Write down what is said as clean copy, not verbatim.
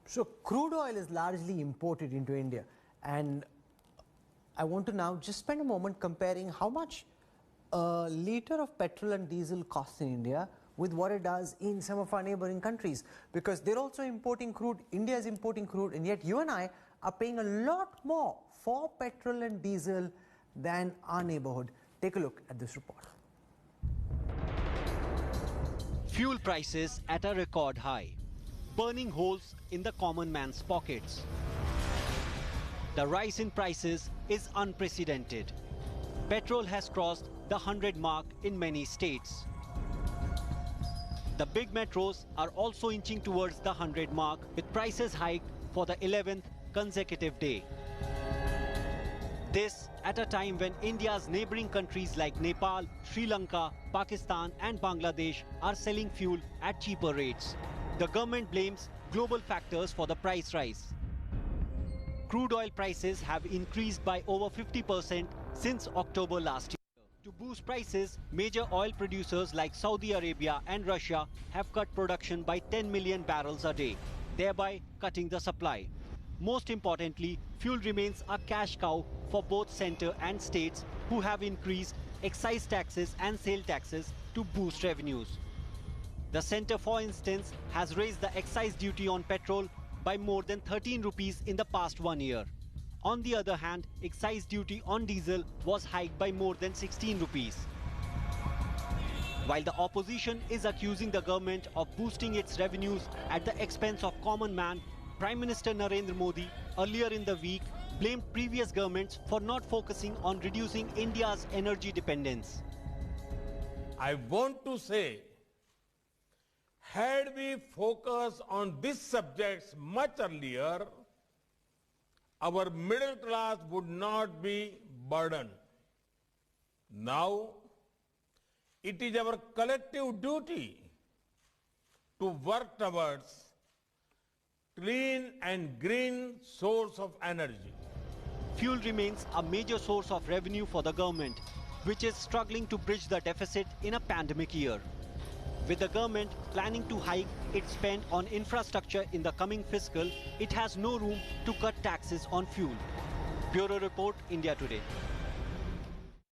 So crude oil is largely imported into India, and I want to now just spend a moment comparing how much a litre of petrol and diesel costs in India with what it does in some of our neighboring countries, because they're also importing crude. India is importing crude, and yet you and I are paying a lot more for petrol and diesel than our neighborhood. Take a look at this report. Fuel prices at a record high, burning holes in the common man's pockets. The rise in prices is unprecedented. Petrol has crossed the 100 mark in many states. The big metros are also inching towards the 100 mark, with prices hiked for the 11th consecutive day. This at a time when India's neighboring countries like Nepal, Sri Lanka, Pakistan and Bangladesh are selling fuel at cheaper rates. The government blames global factors for the price rise. Crude oil prices have increased by over 50% since October last year. To boost prices, major oil producers like Saudi Arabia and Russia have cut production by 10 million barrels a day, thereby cutting the supply. Most importantly, fuel remains a cash cow for both centre and states, who have increased excise taxes and sale taxes to boost revenues. The centre, for instance, has raised the excise duty on petrol by more than 13 rupees in the past 1 year. On the other hand, excise duty on diesel was hiked by more than 16 rupees. While the opposition is accusing the government of boosting its revenues at the expense of common man, Prime Minister Narendra Modi earlier in the week blamed previous governments for not focusing on reducing India's energy dependence. I want to say, had we focused on these subjects much earlier, our middle class would not be burdened. Now, it is our collective duty to work towards clean and green source of energy. Fuel remains a major source of revenue for the government, which is struggling to bridge the deficit in a pandemic year. With the government planning to hike its spend on infrastructure in the coming fiscal, it has no room to cut taxes on fuel. Bureau Report, India Today.